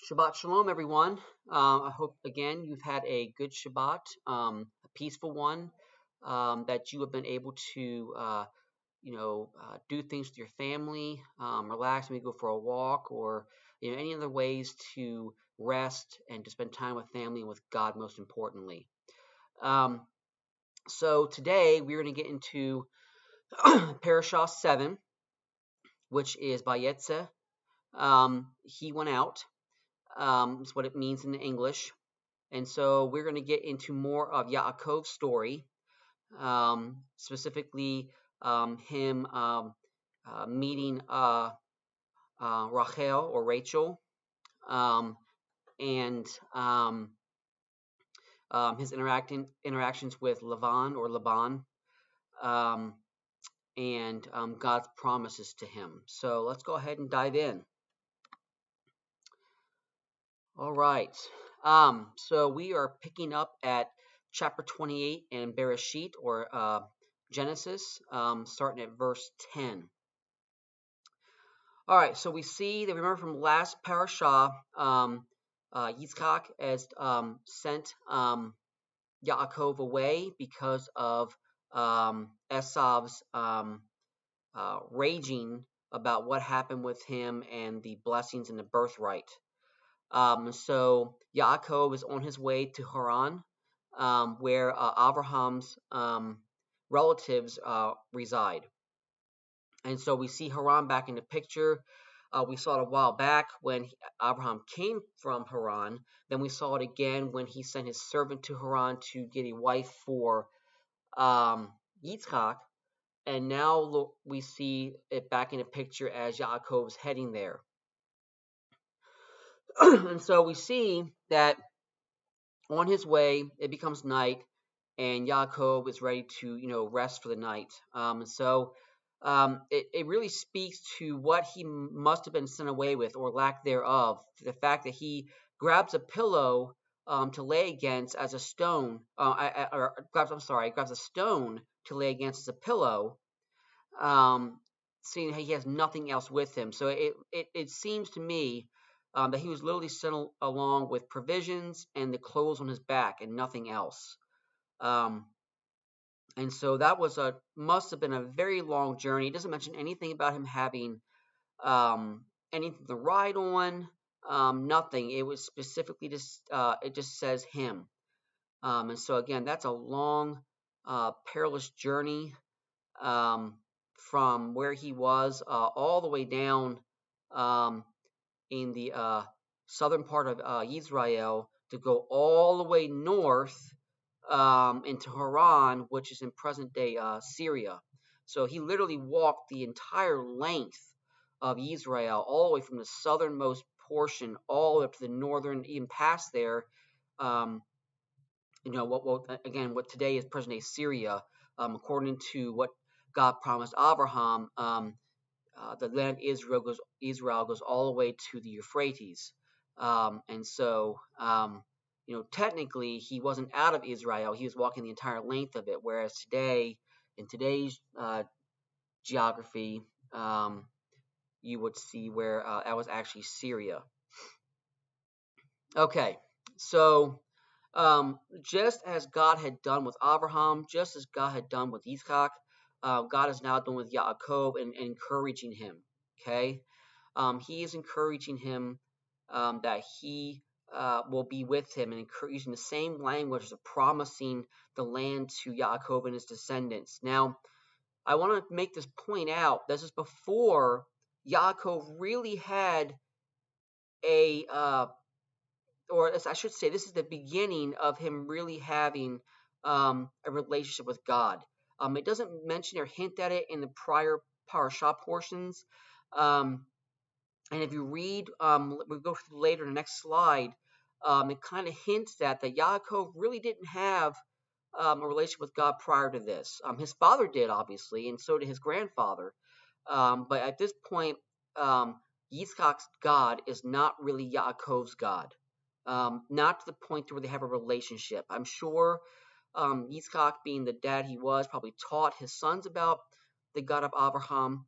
Shabbat Shalom, everyone. I hope, again, you've had a good Shabbat, a peaceful one, that you have been able to, do things with your family, relax, maybe go for a walk, or any other ways to rest and to spend time with family and with God, most importantly. So today we're going to get into Parashah 7, which is Vayetze. He went out. Is what it means in English. And so we're going to get into more of Yaakov's story, specifically him meeting Rachel or Rachel, and his interactions with Laban, and God's promises to him. So let's go ahead and dive in. All right. So we are picking up at chapter 28 in Bereshit, or Genesis, starting at verse 10. All right, so we see that, remember from last Parashah, Yitzchak has sent Yaakov away because of Esav's raging about what happened with him and the blessings and the birthright. So Yaakov is on his way to Haran, where Abraham's relatives reside. And so we see Haran back in the picture. We saw it a while back when Abraham came from Haran. Then we saw it again when he sent his servant to Haran to get a wife for Yitzchak. And now we see it back in the picture as Yaakov's heading there. And so we see that on his way, it becomes night, and Yaakov is ready to, rest for the night. It really speaks to what he must have been sent away with, or lack thereof. The fact that he grabs a pillow to lay against as a stone, grabs a stone to lay against as a pillow, seeing he has nothing else with him. So it seems to me that he was literally sent along with provisions and the clothes on his back and nothing else. And so that must have been a very long journey. It doesn't mention anything about him having anything to ride on, nothing. It was specifically it just says him. And so again, that's a long, perilous journey from where he was all the way down in the southern part of Israel to go all the way north into Haran, which is in present-day Syria. So he literally walked the entire length of Israel, all the way from the southernmost portion all the way up to the northern, even past there. What today is present-day Syria, according to what God promised Abraham. The land Israel goes all the way to the Euphrates, and so technically he wasn't out of Israel; he was walking the entire length of it. Whereas today, in today's geography, you would see where that was actually Syria. Okay, so just as God had done with Abraham, just as God had done with Yitzchak, God is now done with Yaakov and encouraging him. Okay, he is encouraging him that he will be with him, and using the same language of promising the land to Yaakov and his descendants. Now, I want to make this point out. This is before Yaakov really had or I should say, this is the beginning of him really having a relationship with God. It doesn't mention or hint at it in the prior Parashah portions. And if you read, we'll go through later in the next slide, it kind of hints that Yaakov really didn't have a relationship with God prior to this. His father did, obviously, and so did his grandfather. But at this point, Yitzchak's God is not really Yaakov's God. Not to the point to where they have a relationship. I'm sure Yitzchak, being the dad he was, probably taught his sons about the God of Abraham,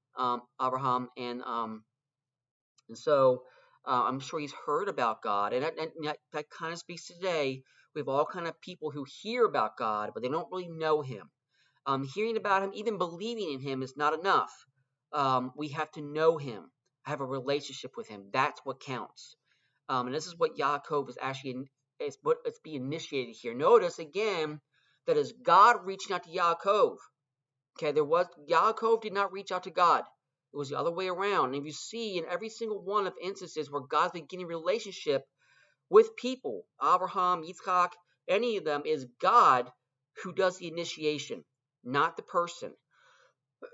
and so I'm sure he's heard about God, and that kind of speaks today. We have all kind of people who hear about God, but they don't really know him. Hearing about him, even believing in him, is not enough. We have to know him, have a relationship with him. That's what counts. And this is what Yaakov is actually it's being initiated here. Notice again that is God reaching out to Yaakov. Okay, Yaakov did not reach out to God. It was the other way around. And if you see in every single one of instances where God's beginning relationship with people, Abraham, Yitzchak, any of them, is God who does the initiation, not the person.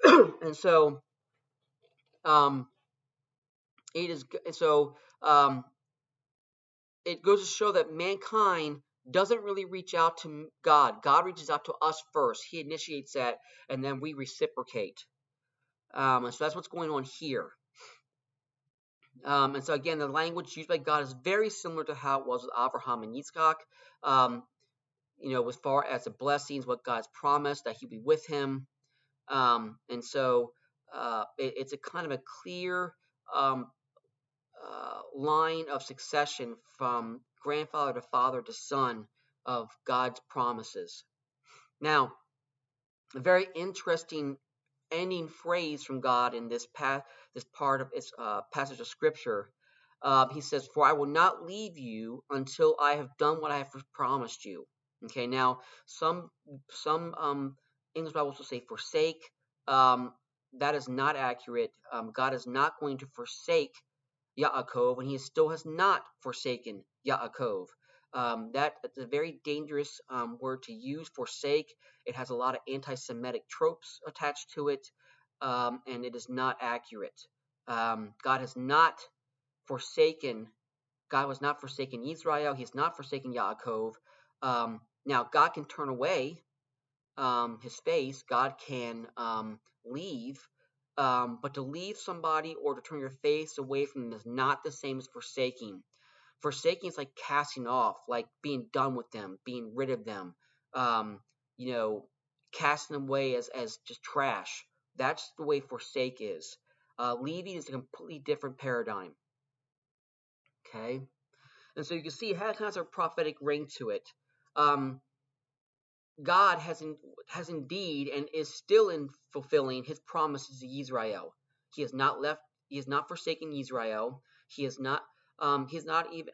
And so um, it is so it goes to show that mankind doesn't really reach out to God. God reaches out to us first. He initiates that, and then we reciprocate. And so that's what's going on here. And so again, the language used by God is very similar to how it was with Abraham and Yitzchak. Um, as far as the blessings, what God's promised that He'd be with him. And so it's a kind of a clear um, line of succession from grandfather to father to son of God's promises. Now, a very interesting ending phrase from God in this part of its passage of Scripture. He says, "For I will not leave you until I have done what I have promised you." Okay, now some English Bibles will say forsake. Um, that is not accurate. God is not going to forsake Yaakov, and he still has not forsaken Yaakov. That's a very dangerous word to use, forsake. It has a lot of anti-Semitic tropes attached to it, and it is not accurate. God has not forsaken. God was not forsaken Israel. He has not forsaken Yaakov. Now, God can turn away his face. God can leave. But to leave somebody or to turn your face away from them is not the same as forsaking. Forsaking is like casting off, like being done with them, being rid of them, um, you know, casting them away as just trash. That's the way forsake is. Leaving is a completely different paradigm. Okay? And so you can see it has a prophetic ring to it. Um, God has indeed and is still in fulfilling his promises to Israel. He has not left. He has not forsaken Israel. He has not. He has not even.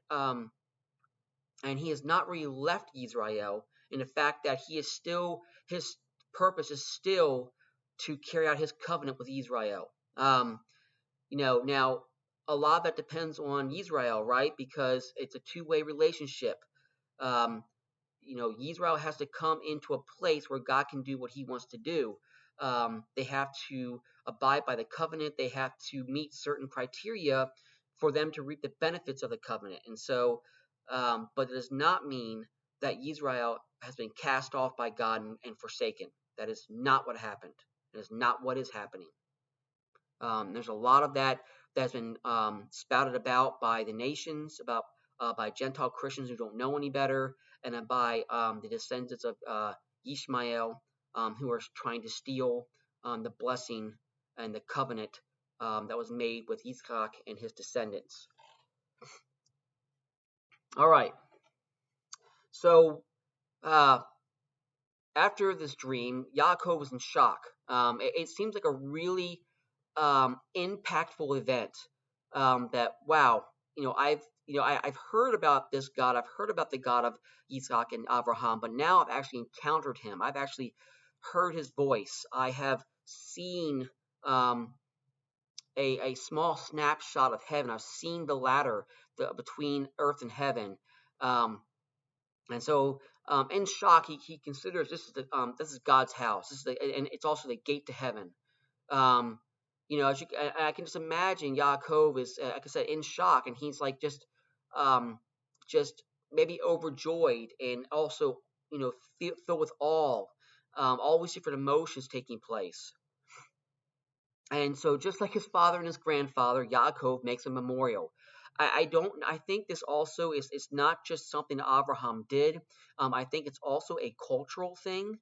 And he has not really left Israel. In the fact that he is still his purpose is still to carry out his covenant with Israel. Now a lot of that depends on Israel, right? Because it's a two-way relationship. Um, Israel has to come into a place where God can do what he wants to do. They have to abide by the covenant. They have to meet certain criteria for them to reap the benefits of the covenant. And so, but it does not mean that Israel has been cast off by God and forsaken. That is not what happened. That is not what is happening. There's a lot of that that's been spouted about by the nations, by Gentile Christians who don't know any better, and then by the descendants of Ishmael who are trying to steal the blessing and the covenant that was made with Yitzchak and his descendants. All right. So after this dream, Yaakov was in shock. It seems like a really impactful event. That wow, I've heard about this God. I've heard about the God of Isaac and Abraham, but now I've actually encountered him. I've actually heard his voice. I have seen a small snapshot of heaven. I've seen the ladder between earth and heaven. And so, in shock, he considers this is God's house. And it's also the gate to heaven. I can just imagine Yaakov is, like I said, in shock, and he's like just maybe overjoyed, and also filled with awe, always different emotions taking place. And so, just like his father and his grandfather, Yaakov makes a memorial. I think this also is, it's not just something that Abraham did. I think it's also a cultural thing.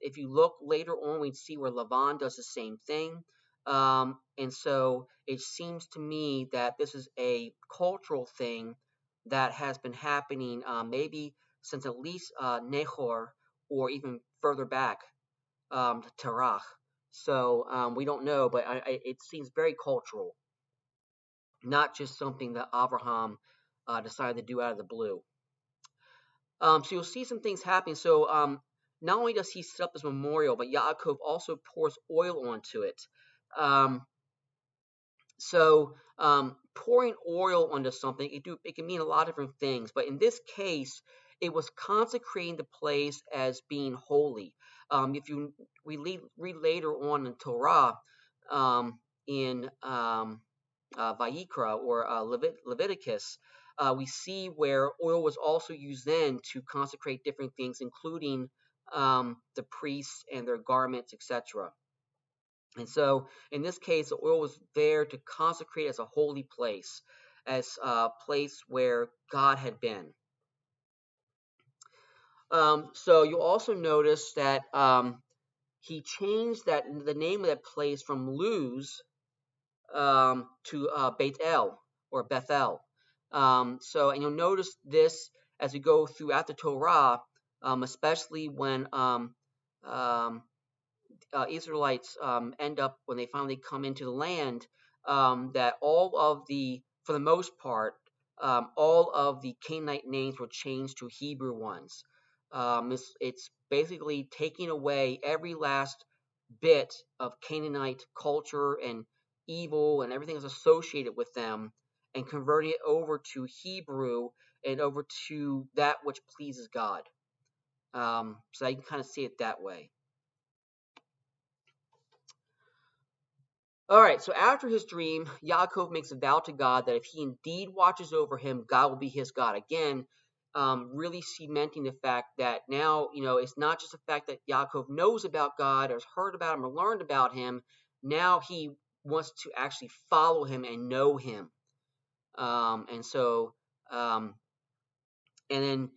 If you look later on, we see where Lavan does the same thing. And so it seems to me that this is a cultural thing that has been happening maybe since at least Nahor or even further back to Terach. So we don't know, but it seems very cultural, not just something that Abraham decided to do out of the blue. So you'll see some things happening. So not only does he set up this memorial, but Yaakov also pours oil onto it. Um, pouring oil onto something, it can mean a lot of different things. But in this case, it was consecrating the place as being holy. If you read later on in Torah, in Vayikra or Leviticus, we see where oil was also used then to consecrate different things, including the priests and their garments, etc. And so, in this case, the oil was there to consecrate as a holy place, as a place where God had been. So you'll also notice that he changed the name of that place from Luz to Beit El or Bethel. And you'll notice this as we go throughout the Torah, especially when Israelites end up, when they finally come into the land, that for the most part, all of the Canaanite names were changed to Hebrew ones. It's basically taking away every last bit of Canaanite culture and evil and everything that's associated with them, and converting it over to Hebrew and over to that which pleases God. So I can kind of see it that way. All right, so after his dream, Yaakov makes a vow to God that if he indeed watches over him, God will be his God. Again, really cementing the fact that now, it's not just the fact that Yaakov knows about God or has heard about him or learned about him. Now he wants to actually follow him and know him. And then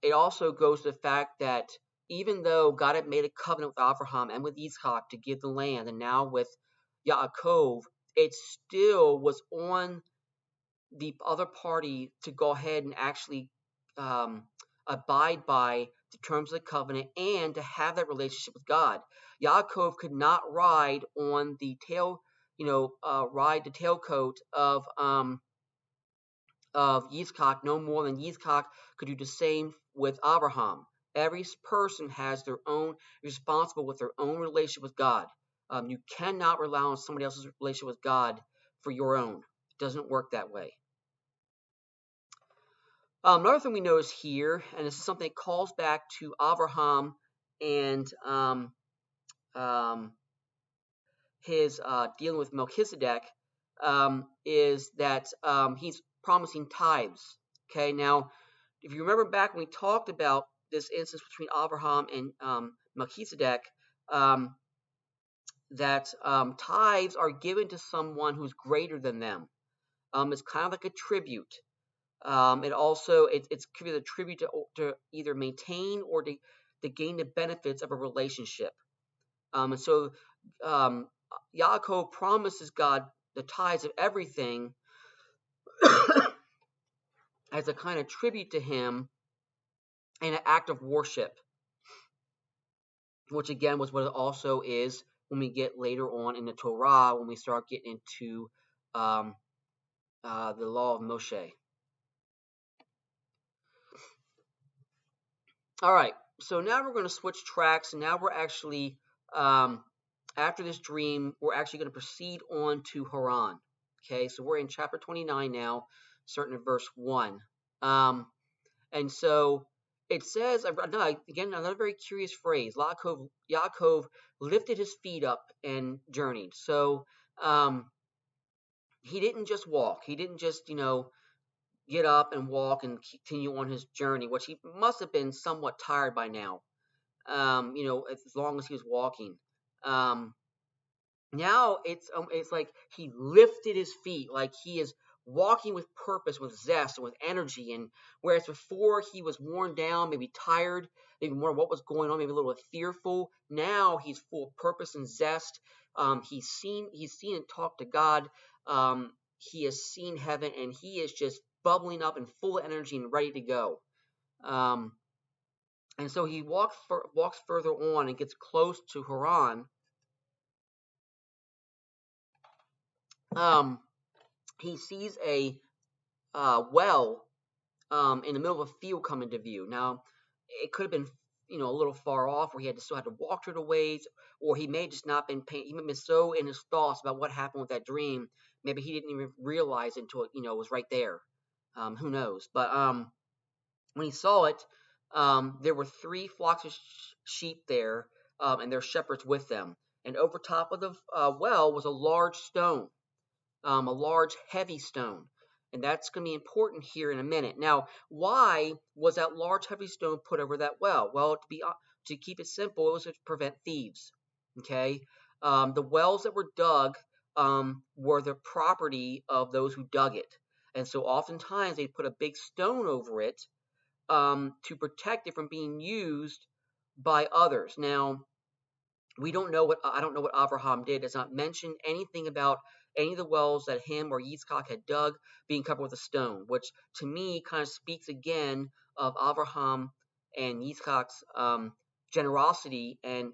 it also goes to the fact that even though God had made a covenant with Abraham and with Yitzchak to give the land, and now with Yaakov, it still was on the other party to go ahead and actually abide by the terms of the covenant and to have that relationship with God. Yaakov could not ride on the ride the tailcoat of Yitzchak no more than Yitzchak could do the same with Abraham. Every person has their own, responsible with their own relationship with God. You cannot rely on somebody else's relationship with God for your own. It doesn't work that way. Another thing we notice here, and this is something that calls back to Abraham and his dealing with Melchizedek, is that he's promising tithes. Okay, now, if you remember back when we talked about this instance between Abraham and Melchizedek, that tithes are given to someone who's greater than them. It's kind of like a tribute. It's a tribute to either maintain or to gain the benefits of a relationship. And so Yaakov promises God the tithes of everything as a kind of tribute to him and an act of worship, which again was what it also is when we get later on in the Torah, when we start getting into the law of Moshe. All right, so now we're going to switch tracks, and now we're actually, after this dream, we're actually going to proceed on to Haran. Okay, so we're in chapter 29 now, starting at verse 1. And so it says, again, another very curious phrase, Yaakov lifted his feet up and journeyed. So he didn't just walk. He didn't just, get up and walk and continue on his journey, which he must have been somewhat tired by now, as long as he was walking. Now it's like he lifted his feet, like he is walking with purpose, with zest, and with energy. And whereas before he was worn down, maybe tired, maybe more what was going on, maybe a little bit fearful, now he's full of purpose and zest. He's seen and talked to God. He has seen heaven, and he is just bubbling up and full of energy and ready to go. Um, and so he walks further on and gets close to Haran. Um, he sees a well in the middle of a field come into view. Now, it could have been, a little far off, where he still had to walk through the ways, or he may just not been he may have been so in his thoughts about what happened with that dream, maybe he didn't even realize it until it was right there. Who knows? But when he saw it, there were 3 flocks of sheep there, and their shepherds with them. And over top of the well was a large stone, a large heavy stone. And that's going to be important here in a minute. Now, why was that large heavy stone put over that well? Well, to keep it simple, it was to prevent thieves. Okay, the wells that were dug were the property of those who dug it, and so oftentimes they put a big stone over it to protect it from being used by others. Now, I don't know what Abraham did. It does not mention anything about any of the wells that him or Yitzchak had dug being covered with a stone, which to me kind of speaks again of Abraham and Yitzchak's generosity and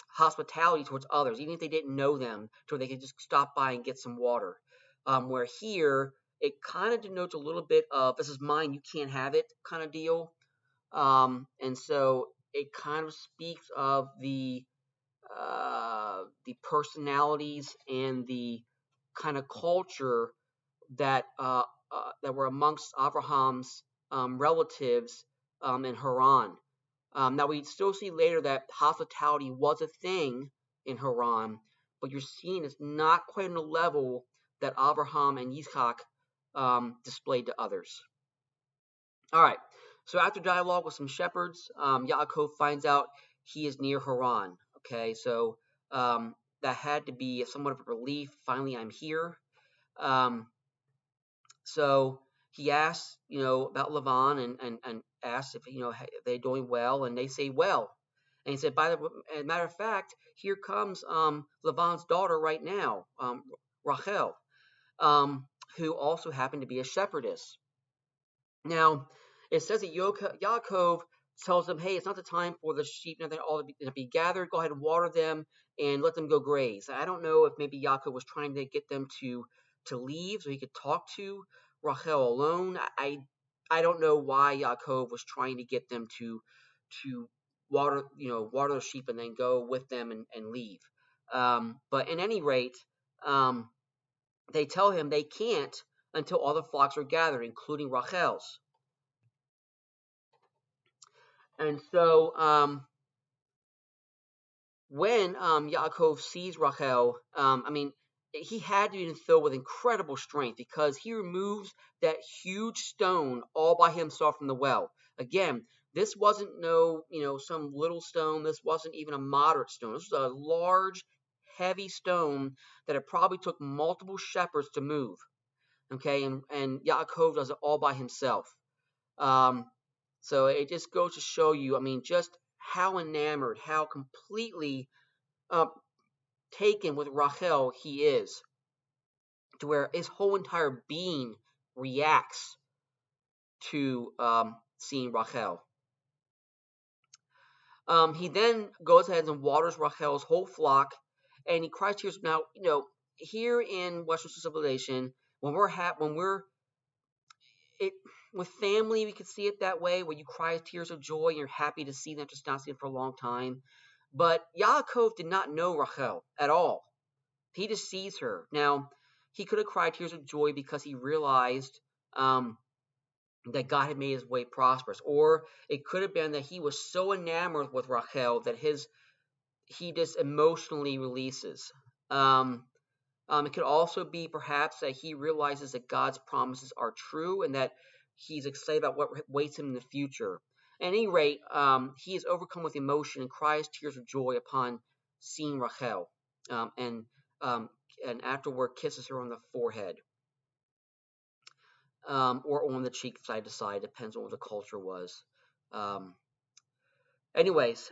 hospitality towards others, even if they didn't know them, to where they could just stop by and get some water. Where here it kind of denotes a little bit of "this is mine, you can't have it" kind of deal. And so it kind of speaks of the personalities and the kind of culture that were amongst Abraham's relatives in Haran. Now we still see later that hospitality was a thing in Haran, but you're seeing it's not quite on the level that Abraham and Yitzchak displayed to others. All right. So after dialogue with some shepherds, Yaakov finds out he is near Haran. Okay, so that had to be somewhat of a relief. Finally, I'm here. Um, so he asks, about Lavan and asks if they're doing well, and they say well. And he said, as a matter of fact, here comes Lavan's daughter right now, Rachel, who also happened to be a shepherdess. Now, it says that Yaakov tells them, hey, it's not the time for the sheep and all to be gathered. Go ahead and water them and let them go graze. I don't know if maybe Yaakov was trying to get them to leave so he could talk to Rachel alone. I don't know why Yaakov was trying to get them to water the sheep and then go with them and leave. But in any rate, they tell him they can't until all the flocks are gathered, including Rachel's. And so when Yaakov sees Rachel, he had to be filled with incredible strength, because he removes that huge stone all by himself from the well. Again, this wasn't some little stone. This wasn't even a moderate stone. This was a large, heavy stone that it probably took multiple shepherds to move. Okay, and Yaakov does it all by himself. So it just goes to show you, just how enamored, how completely taken with Rachel he is, to where his whole entire being reacts to seeing Rachel. He then goes ahead and waters Rachel's whole flock, and he cries tears. Now, here in Western civilization, when we're it with family, we could see it that way, where you cry tears of joy and you're happy to see them, just not see them for a long time. But Yaakov did not know Rachel at all. He just sees her. Now, he could have cried tears of joy because he realized that God had made his way prosperous. Or it could have been that he was so enamored with Rachel that he just emotionally releases. It could also be perhaps that he realizes that God's promises are true and that he's excited about what waits him in the future. At any rate, he is overcome with emotion and cries tears of joy upon seeing Rachel, and afterward kisses her on the forehead, or on the cheek, side to side, depends on what the culture was. Anyways,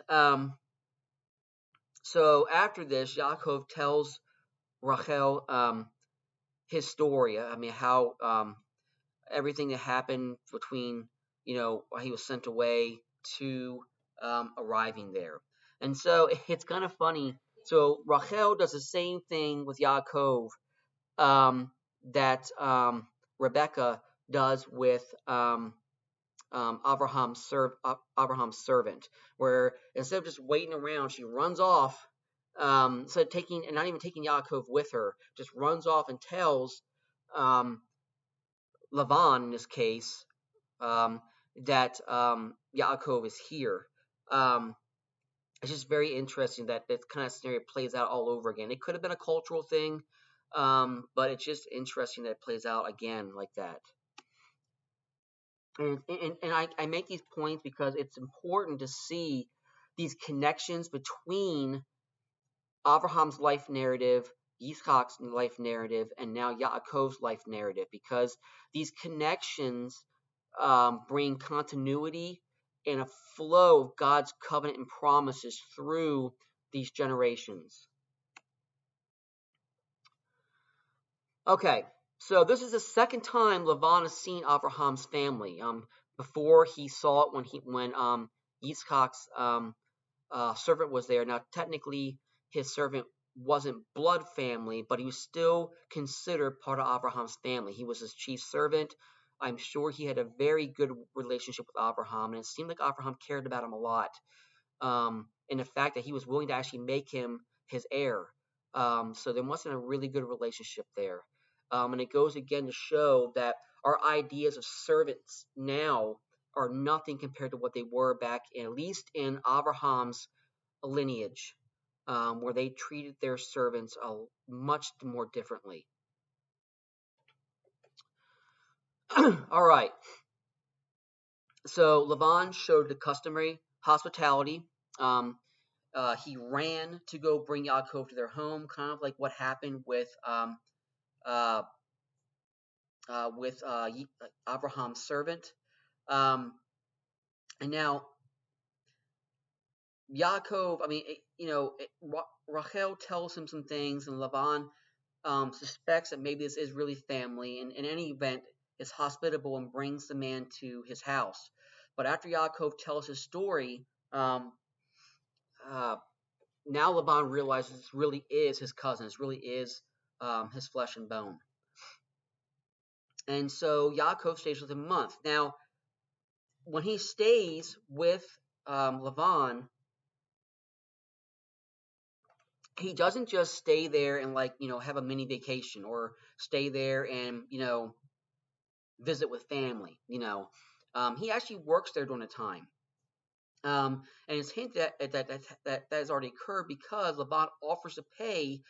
So after this, Yaakov tells Rachel his story. I mean, how everything that happened between, while he was sent away to arriving there. And so it's kind of funny. So Rachel does the same thing with Yaakov that Rebecca does with Abraham's servant, where instead of just waiting around, she runs off. So taking and not even taking Yaakov with her, just runs off and tells um, Lavan in this case that Yaakov is here. Um, it's just very interesting that this kind of scenario plays out all over again. It could have been a cultural thing, but it's just interesting that it plays out again like that. And I make these points because it's important to see these connections between Abraham's life narrative, Yitzchak's life narrative, and now Yaakov's life narrative, because these connections bring continuity and a flow of God's covenant and promises through these generations. Okay, so this is the second time Lavan has seen Abraham's family. Before he saw it when Yitzchak's servant was there. Now, technically, his servant wasn't blood family, but he was still considered part of Abraham's family. He was his chief servant. I'm sure he had a very good relationship with Abraham, and it seemed like Abraham cared about him a lot. And the fact that he was willing to actually make him his heir. So there must have been a really good relationship there. And it goes again to show that our ideas of servants now are nothing compared to what they were back in, at least in Abraham's lineage, where they treated their servants much more differently. All right. So Lavan showed the customary hospitality. He ran to go bring Yaakov to their home, kind of like what happened with uh, Abraham's servant. Um, and now Yaakov, I mean, Rachel tells him some things, and Lavan suspects that maybe this is really family, and in any event, is hospitable and brings the man to his house. But after Yaakov tells his story, uh, now Laban realizes this really is his cousin. This really is his flesh and bone. And so Yaakov stays with him a month. Now, when he stays with Lavan, he doesn't just stay there and have a mini vacation or stay there and visit with family. He actually works there during the time. And it's hinted that has already occurred because Laban offers to pay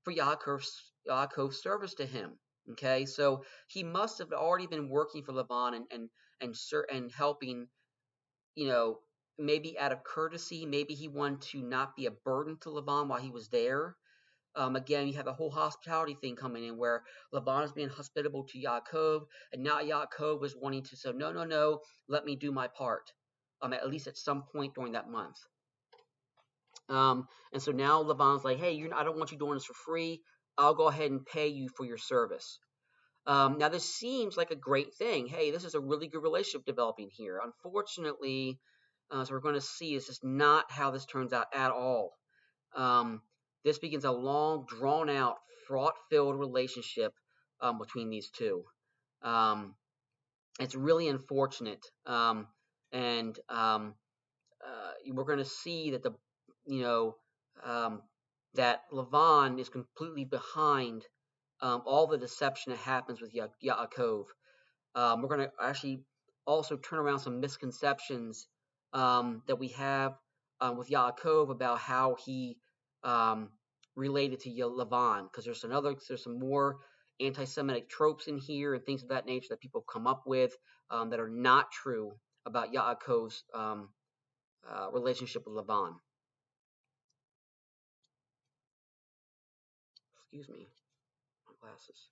for Yaakov's service to him. Okay, so he must have already been working for Laban and helping, maybe out of courtesy. Maybe he wanted to not be a burden to Laban while he was there. Again, you have the whole hospitality thing coming in where Laban is being hospitable to Yaakov, and now Yaakov is wanting to say, no, no, no, let me do my part, at least at some point during that month. And so now Laban's like, hey, I don't want you doing this for free. I'll go ahead and pay you for your service. Now, this seems like a great thing. Hey, this is a really good relationship developing here. Unfortunately, as we're going to see, this is not how this turns out at all. This begins a long, drawn-out, fraught-filled relationship between these two. It's really unfortunate, and we're going to see that that Lavan is completely behind all the deception that happens with Yaakov. We're going to actually also turn around some misconceptions that we have with Yaakov about how he related to Lavan, because there's some more anti-Semitic tropes in here and things of that nature that people come up with that are not true about Yaakov's relationship with Lavan. Excuse me, my glasses.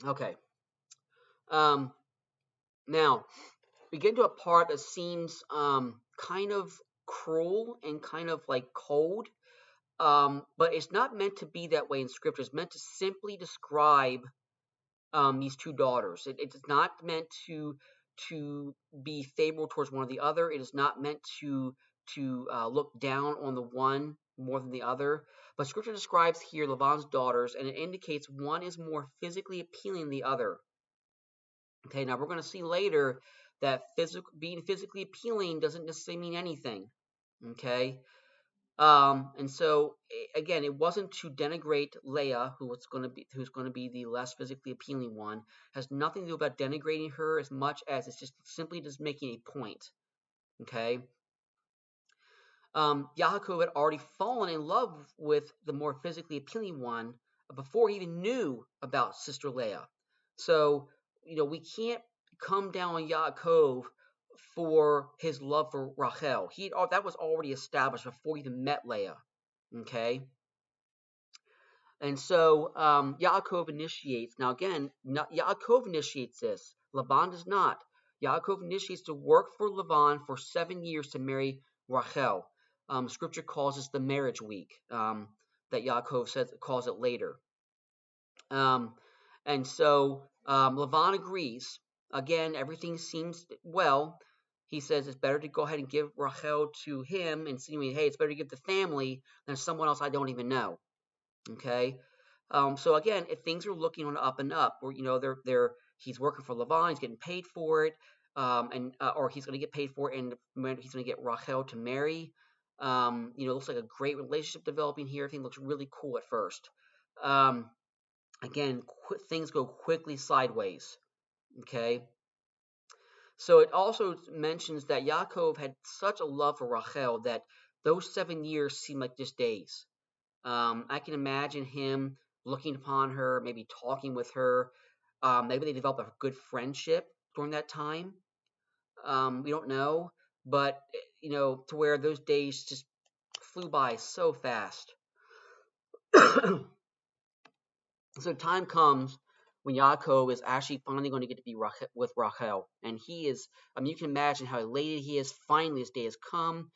Okay. Now we get to a part that seems kind of cruel and kind of like cold. But it's not meant to be that way in Scripture. It's meant to simply describe these two daughters. It is not meant to be favorable towards one or the other. It is not meant to look down on the one more than the other. But Scripture describes here Laban's daughters, and it indicates one is more physically appealing than the other. Okay, now we're going to see later that being physically appealing doesn't necessarily mean anything. Okay, and so again, it wasn't to denigrate Leah, who's going to be the less physically appealing one. It has nothing to do about denigrating her as much as it's just simply just making a point. Okay. Yaakov had already fallen in love with the more physically appealing one before he even knew about sister Leah. So, we can't come down on Yaakov for his love for Rachel. That was already established before he even met Leah. Okay? And so Yaakov initiates. Now again, Yaakov initiates this. Laban does not. Yaakov initiates to work for Laban for 7 years to marry Rachel. Scripture calls this the marriage week that Yaakov calls it later. And so Laban agrees. Again, everything seems well. He says it's better to go ahead and give Rachel to him, insinuating, hey, it's better to give the family than someone else I don't even know. Okay, so again, if things are looking on up and up, or he's working for Laban, he's getting paid for it, or he's going to get paid for it, and he's going to get Rachel to marry. Looks like a great relationship developing here. Everything looks really cool at first. Again, things go quickly sideways. Okay. So it also mentions that Yaakov had such a love for Rachel that those 7 years seem like just days. I can imagine him looking upon her, maybe talking with her. Maybe they developed a good friendship during that time. We don't know, but to where those days just flew by so fast. So time comes when Yaakov is actually finally going to get to be with Rachel, and he is. You can imagine how elated he is. Finally, this day has come.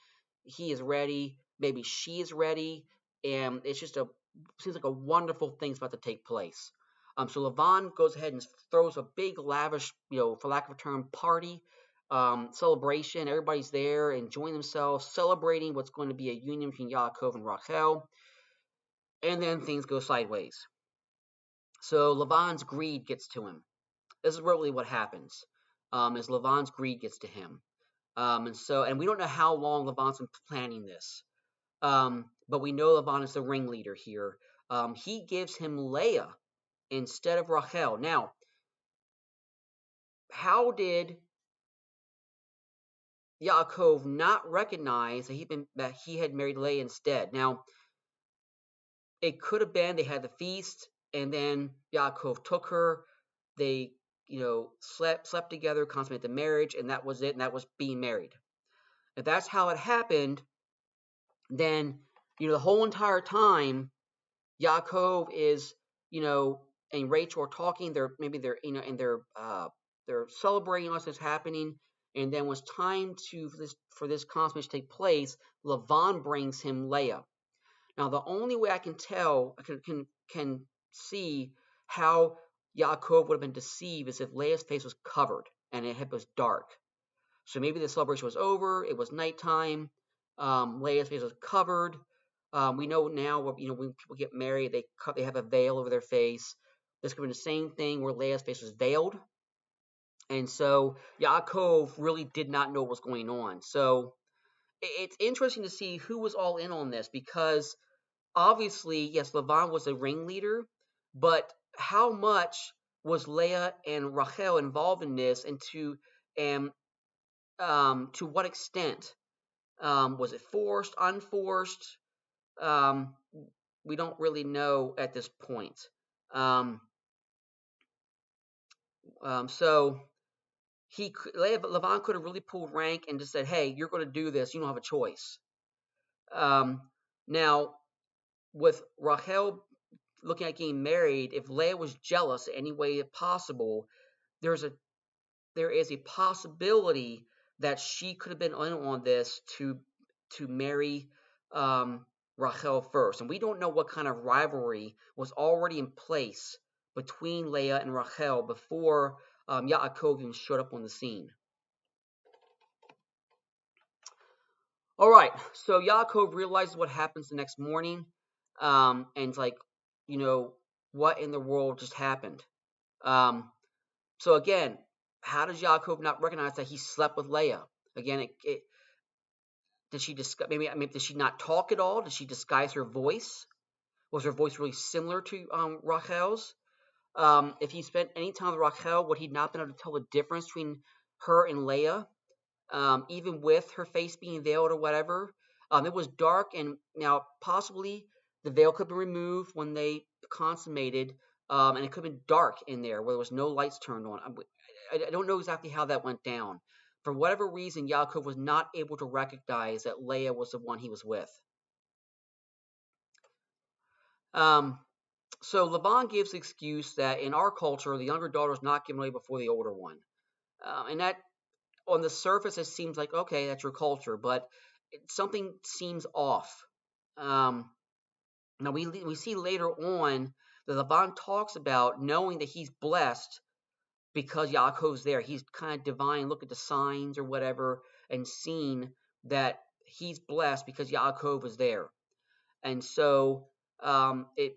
He is ready. Maybe she is ready, and it's just seems like a wonderful thing's about to take place. So Laban goes ahead and throws a big, lavish, for lack of a term, party, celebration. Everybody's there, enjoying themselves, celebrating what's going to be a union between Yaakov and Rachel, and then things go sideways. So Laban's greed gets to him. This is really what happens. Is Laban's greed gets to him, and we don't know how long Laban's been planning this. But we know Laban is the ringleader here. He gives him Leah instead of Rachel. Now, how did Yaakov not recognize that he had married Leah instead? Now, it could have been they had the feast, and then Yaakov took her. They, slept together, consummated the marriage, and that was it, and that was being married. If that's how it happened, then, the whole entire time, Yaakov is, and Rachel are talking. They're celebrating what's happening. And then when it's time for this consummation to take place, Laban brings him Leah. Now, the only way I can tell, can see how Yaakov would have been deceived is if Leah's face was covered and it was dark. So maybe the celebration was over. It was nighttime. Leah's face was covered. We know now, when people get married, they have a veil over their face. This could be the same thing where Leah's face was veiled. And so Yaakov really did not know what was going on. So it's interesting to see who was all in on this, because obviously, yes, Laban was a ringleader, but how much was Leah and Rachel involved in this, and to what extent? Was it forced, unforced? We don't really know at this point. So Laban could have really pulled rank and just said, "Hey, you're going to do this. You don't have a choice." Now, with Rachel looking at getting married, if Leah was jealous in any way possible, there is a possibility that she could have been in on this to to marry Rachel first. And we don't know what kind of rivalry was already in place between Leah and Rachel before Yaakov even showed up on the scene. All right, so Yaakov realizes what happens the next morning, and it's like, you know, what in the world just happened? Um, so again, how does Yaakov not recognize that he slept with Leah? Again, did she disguise? Maybe did she not talk at all? Did she disguise her voice? Was her voice really similar to Rachel's? If he spent any time with Rachel, would he not been able to tell the difference between her and Leah? Even with her face being veiled or whatever. It was dark, and now possibly the veil could be removed when they consummated, and it could have been dark in there where there was no lights turned on. I don't know exactly how that went down. For whatever reason, Yaakov was not able to recognize that Leah was the one he was with. Um, so Laban gives the excuse that in our culture, the younger daughter is not given away before the older one. And that on the surface, it seems like, okay, that's your culture, but something seems off. Um, Now, we see later on that Laban talks about knowing that he's blessed because Yaakov's there. He's kind of divine, look at the signs or whatever, and seeing that he's blessed because Yaakov is there. And so it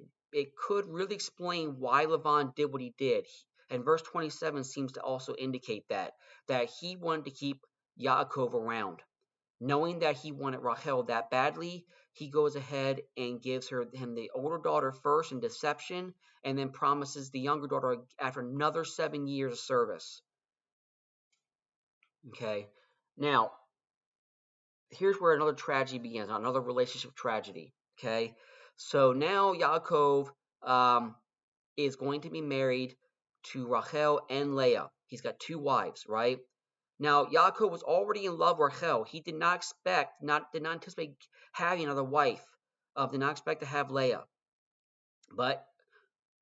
could really explain why Laban did what he did. And verse 27 seems to also indicate that he wanted to keep Yaakov around. Knowing that he wanted Rachel that badly, he goes ahead and gives him the older daughter first in deception, and then promises the younger daughter after another 7 years of service. Okay, now here's where another tragedy begins, another relationship tragedy. Okay, so now Yaakov is going to be married to Rachel and Leah. He's got two wives, right? Now, Yaakov was already in love with Rachel. He did not anticipate having another wife. Did not expect to have Leah. But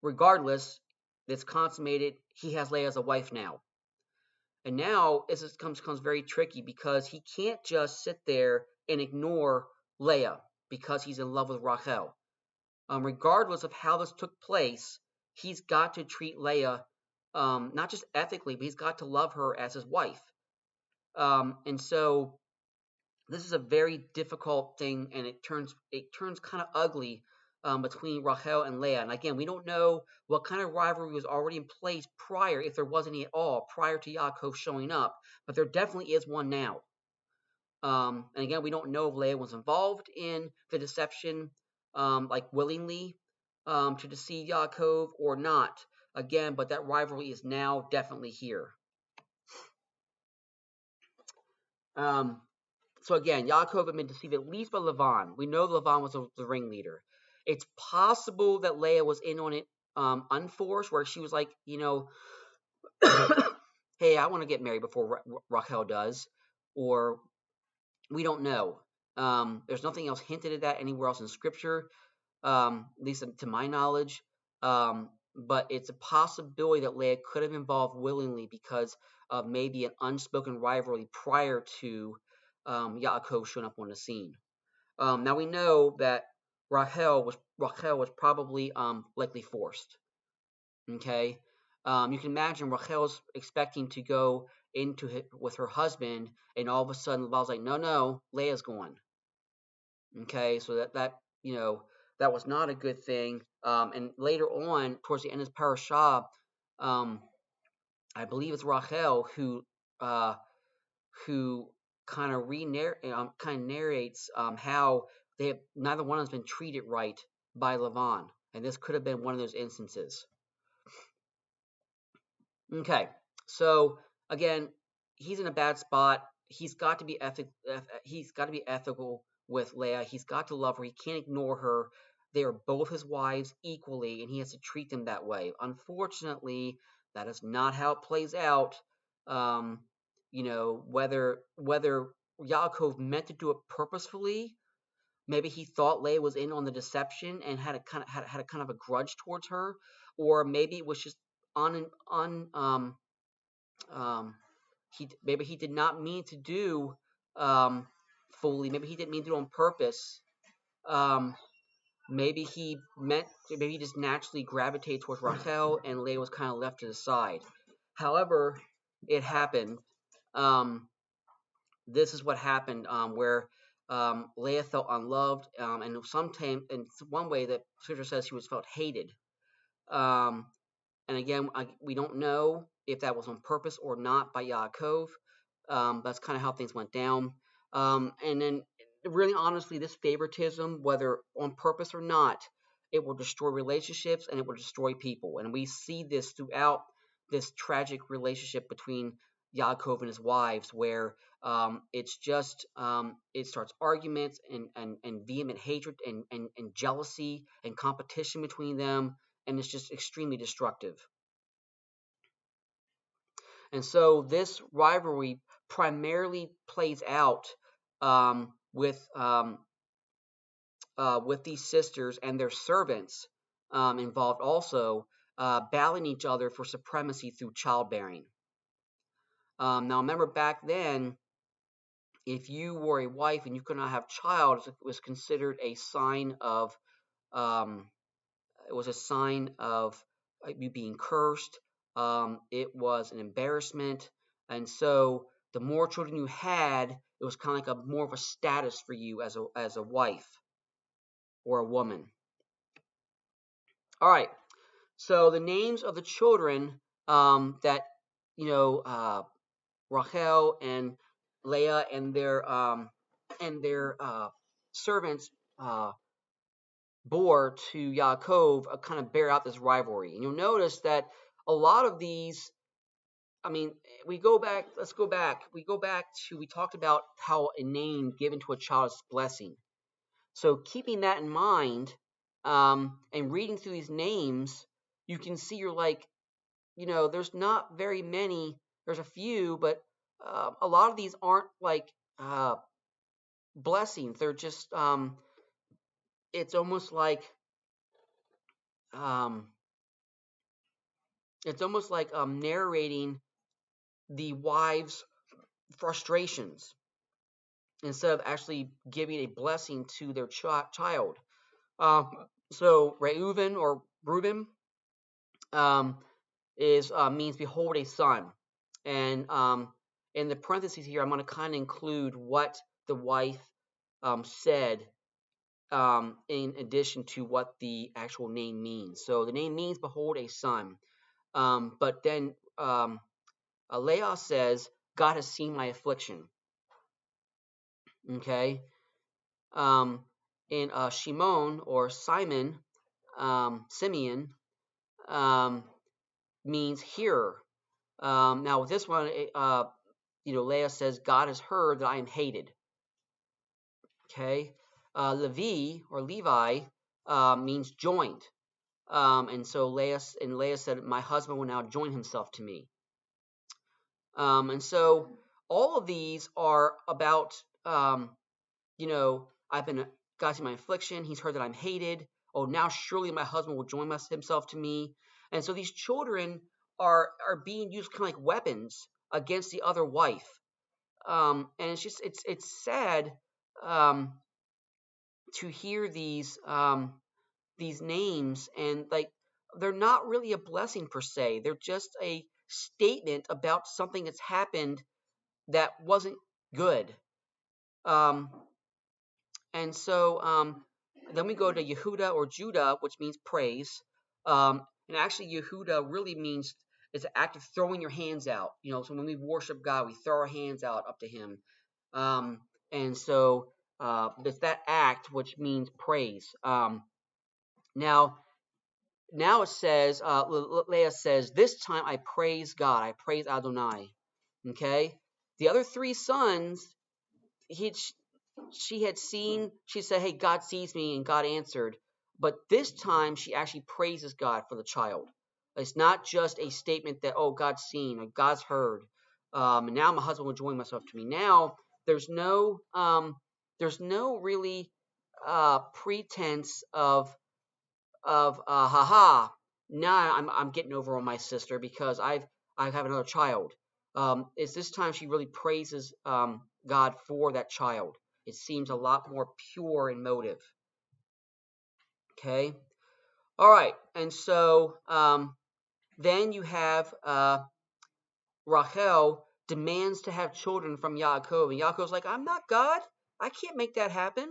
regardless, it's consummated. He has Leah as a wife now. And now this becomes very tricky because he can't just sit there and ignore Leah because he's in love with Rachel. Regardless of how this took place, he's got to treat Leah not just ethically, but he's got to love her as his wife. And so this is a very difficult thing, and it turns kind of ugly between Rachel and Leah. And again, we don't know what kind of rivalry was already in place prior, if there was any at all, prior to Yaakov showing up. But there definitely is one now. And again, we don't know if Leah was involved in the deception, like willingly, to deceive Yaakov or not. Again, but that rivalry is now definitely here. Um, So again, Yaakov had been deceived at least by Lavan. We know Lavan was the ringleader. It's possible that Leah was in on it unforced, where she was like, hey, I want to get married before Rachel does, or we don't know. There's nothing else hinted at that anywhere else in Scripture, at least to my knowledge. But it's a possibility that Leah could have involved willingly because of maybe an unspoken rivalry prior to Yaakov showing up on the scene. Now we know that Rachel was probably likely forced. Okay, you can imagine Rachel's expecting to go into it with her husband, and all of a sudden Laban's like, no, Leah's going. Okay, so that was not a good thing. And later on, towards the end of Parashah, I believe it's Rachel who kind of narrates how neither one has been treated right by Lavan, and this could have been one of those instances. Okay, so again, he's in a bad spot. He's got to be ethical with Leah. He's got to love her. He can't ignore her. They are both his wives equally, and he has to treat them that way. Unfortunately, that is not how it plays out. Whether Yaakov meant to do it purposefully, maybe he thought Leah was in on the deception and had a kind of a grudge towards her, or maybe it was just maybe he did not mean to do fully. Maybe he didn't mean to do it on purpose. Um, maybe he just naturally gravitated towards Rachel, and Leah was kind of left to the side. However, it happened. Um, this is what happened, where Leah felt unloved, and sometimes, in one way, that Scripture says she was felt hated. Um, and again, we don't know if that was on purpose or not by Yaakov. That's kind of how things went down. And then, really honestly, this favoritism, whether on purpose or not, it will destroy relationships and it will destroy people. And we see this throughout this tragic relationship between Yaakov and his wives, where it's just it starts arguments and vehement hatred and jealousy and competition between them, and it's just extremely destructive. And so this rivalry primarily plays out with these sisters and their servants involved also, battling each other for supremacy through childbearing. Now remember, back then, if you were a wife and you could not have a child, it was considered a sign of um, you being cursed. It was an embarrassment, and so the more children you had, it was kind of like more of a status for you as a wife or a woman. All right. So the names of the children that Rachel and Leah and their servants bore to Yaakov kind of bear out this rivalry. And you'll notice that a lot of these, I mean, we talked about how a name given to a child is blessing. So keeping that in mind, and reading through these names, you can see you're like, there's not very many, there's a few, but a lot of these aren't like blessings. They're just, it's almost like, um, narrating the wife's frustrations instead of actually giving a blessing to their child. So Reuven or Reuben is means behold a son, and in the parentheses here, I'm going to kind of include what the wife said in addition to what the actual name means. So the name means behold a son, but then Leah says, God has seen my affliction. Okay. In Shimon or Simon, Simeon, means hearer. Now with this one, Leah says, God has heard that I am hated. Okay. Levi or Levi means joined. And so Leah said, my husband will now join himself to me. And so all of these are about, I've been, God's seen my affliction. He's heard that I'm hated. Oh, now surely my husband will join himself to me. And so these children are being used kind of like weapons against the other wife. And it's sad to hear these names, and like they're not really a blessing per se. They're just a statement about something that's happened that wasn't good. And so then we go to Yehuda or Judah, which means praise. And actually, Yehuda really means it's an act of throwing your hands out. So when we worship God, we throw our hands out up to Him. And so it's that act which means praise. Now it says, Leah says, this time I praise God. I praise Adonai. Okay? The other three sons, she had seen, she said, hey, God sees me, and God answered. But this time she actually praises God for the child. It's not just a statement that, oh, God's seen or God's heard. And now my husband will join myself to me. Now there's no really pretense of haha. Now I'm getting over on my sister because I have another child. It's this time she really praises God for that child. It seems a lot more pure in motive. Okay? All right. And so then you have Rachel demands to have children from Yaakov. And Yaakov's like, I'm not God. I can't make that happen.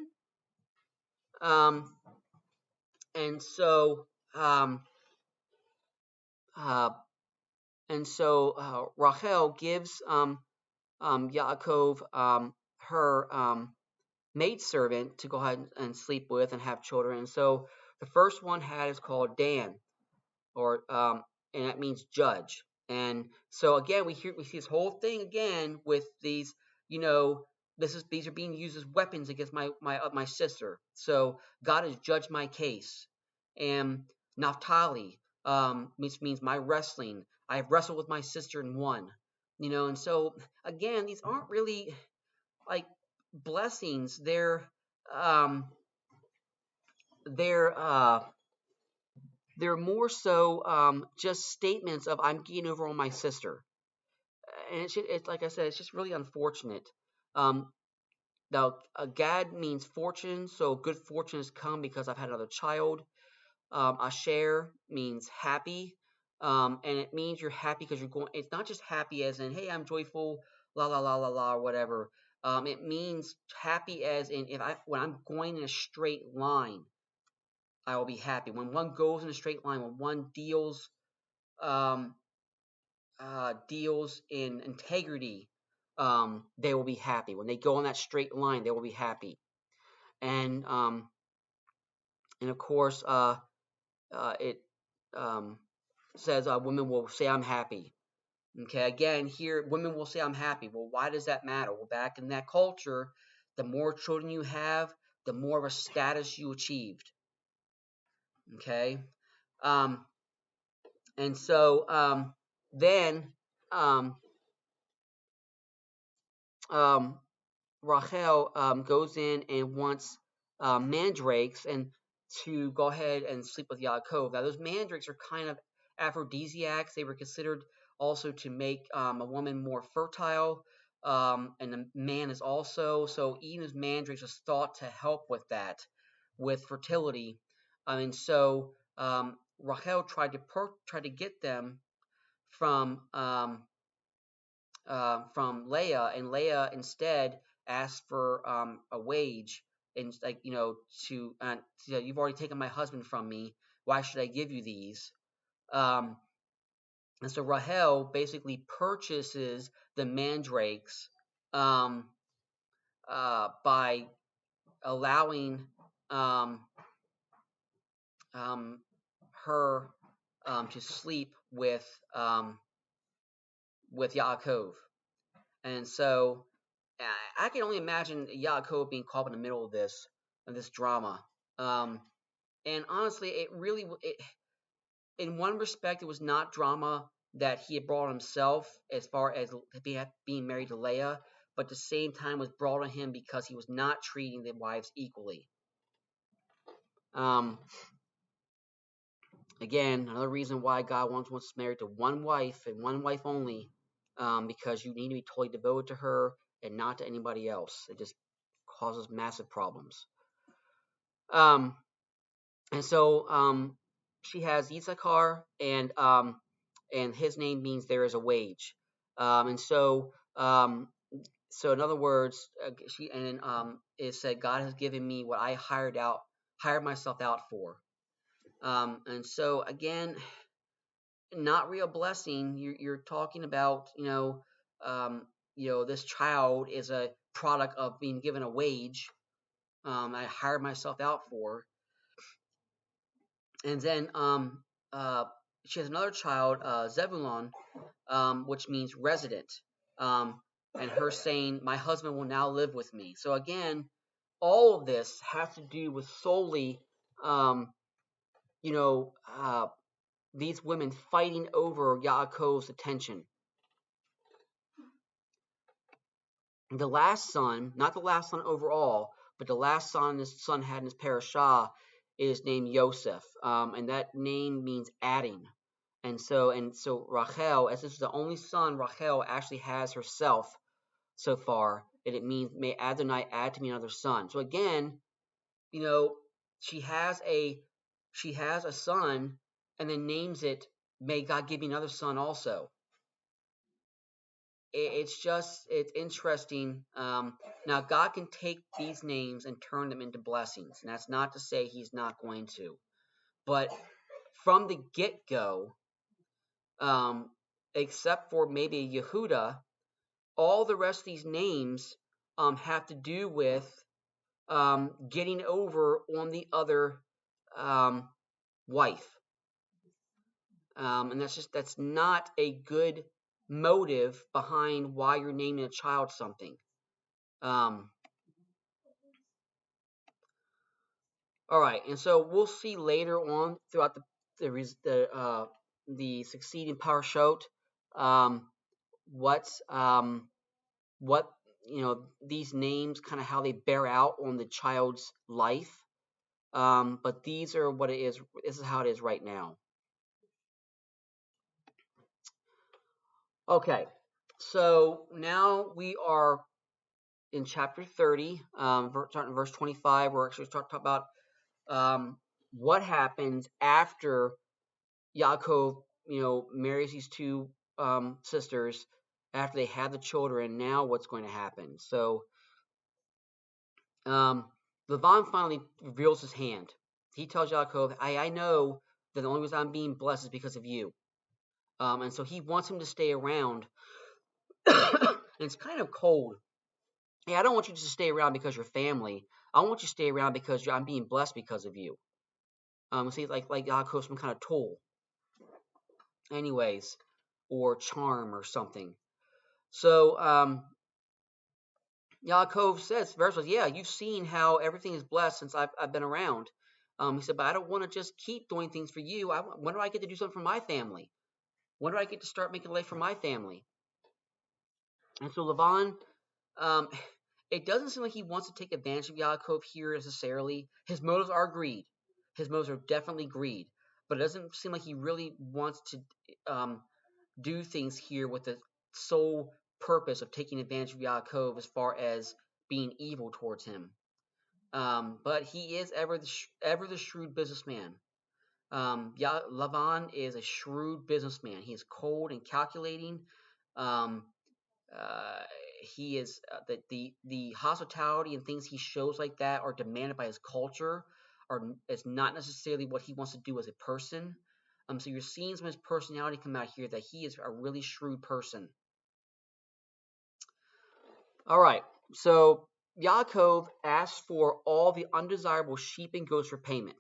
Um, and so um, uh, Rachel gives Yaakov her maidservant to go ahead and sleep with and have children. And so the first one had is called Dan, or and that means judge. And so again, we see this whole thing again with these, these are being used as weapons against my sister. So God has judged my case. And Naphtali, which means my wrestling. I have wrestled with my sister and won. And so again, these aren't really like blessings. They're more so just statements of I'm getting over on my sister, and it's like I said, it's just really unfortunate. Um, Now, Gad means fortune, so good fortune has come because I've had another child. Asher means happy, and it means you're happy because you're going. It's not just happy as in hey, I'm joyful, la la la la la, or whatever. It means happy as in when I'm going in a straight line, I will be happy. When one goes in a straight line, when one um, deals in integrity, they will be happy. When they go on that straight line, they will be happy. And of course, it says women will say I'm happy. Okay, again, here women will say I'm happy. Well, why does that matter? Well, back in that culture, the more children you have, the more of a status you achieved. Okay, um, and so then um, um, Rachel goes in and wants mandrakes and to go ahead and sleep with Yaakov. Now, those mandrakes are kind of aphrodisiacs. They were considered also to make a woman more fertile, and a man is also. So, even as mandrakes was thought to help with that, with fertility. And so Rachel tried to get them from Leah, and Leah instead asked for a wage, and you've already taken my husband from me. Why should I give you these? Um, and so Rahel basically purchases the mandrakes by allowing um, um, her to sleep with Yaakov. And so I can only imagine Yaakov being caught in the middle of this drama. Um, and honestly, in one respect, it was not drama that he had brought on himself as far as being married to Leah, but at the same time was brought on him because he was not treating the wives equally. Again, another reason why God wants us married to one wife and one wife only, because you need to be totally devoted to her and not to anybody else. It just causes massive problems. And so she has Issachar, and his name means there is a wage. And so in other words, it said God has given me what I hired myself out for. And so again, not real blessing. You're talking about this child is a product of being given a wage. I hired myself out for. And then she has another child, Zebulon, which means resident. And her saying, my husband will now live with me. So again, all of this has to do with solely, these women fighting over Yaakov's attention. The last son, not the last son overall, but the last son this son had in his Parashah is named Yosef, and that name means adding. And so Rachel, as this is the only son Rachel actually has herself so far, and it means may Adonai add to me another son. So again, you know, she has a son, and then names it, may God give me another son also. It's interesting. Now God can take these names and turn them into blessings, and that's not to say He's not going to. But from the get-go, except for maybe Yehuda, all the rest of these names have to do with getting over on the other wife. And that's not a good motive behind why you're naming a child something. All right, and so we'll see later on throughout the succeeding parashot what these names kind of how they bear out on the child's life. But these are what it is. This is how it is right now. Okay, so now we are in chapter 30, starting verse 25. We're actually talking about what happens after Yaakov, marries these two sisters after they have the children. Now what's going to happen? So Lavan finally reveals his hand. He tells Yaakov, I know that the only reason I'm being blessed is because of you. And so he wants him to stay around. And it's kind of cold. Hey, I don't want you to stay around because you're family. I want you to stay around because I'm being blessed because of you. See, like Yaakov's some kind of tool. Anyways, or charm or something. So Yaakov says, yeah, you've seen how everything is blessed since I've been around. He said, but I don't want to just keep doing things for you. When do I get to do something for my family? When do I get to start making life for my family? And so Lavan, it doesn't seem like he wants to take advantage of Yaakov here necessarily. His motives are greed. His motives are definitely greed. But it doesn't seem like he really wants to do things here with the sole purpose of taking advantage of Yaakov as far as being evil towards him. But he is ever the shrewd businessman. Lavan is a shrewd businessman. He is cold and calculating. Um, he is the hospitality and things he shows like that are demanded by his culture, is not necessarily what he wants to do as a person. So you're seeing some of his personality come out here, that he is a really shrewd person. All right, so Yaakov asks for all the undesirable sheep and goats for payment.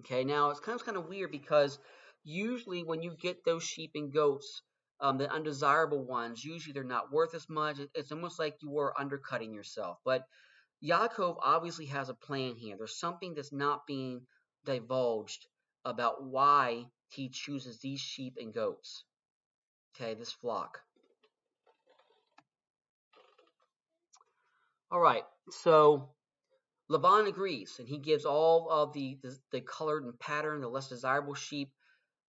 Okay, now it's kind of weird because usually when you get those sheep and goats, the undesirable ones, usually they're not worth as much. It's almost like you were undercutting yourself. But Yaakov obviously has a plan here. There's something that's not being divulged about why he chooses these sheep and goats. Okay, this flock. All right, so Laban agrees, and he gives all of the colored and patterned, the less desirable sheep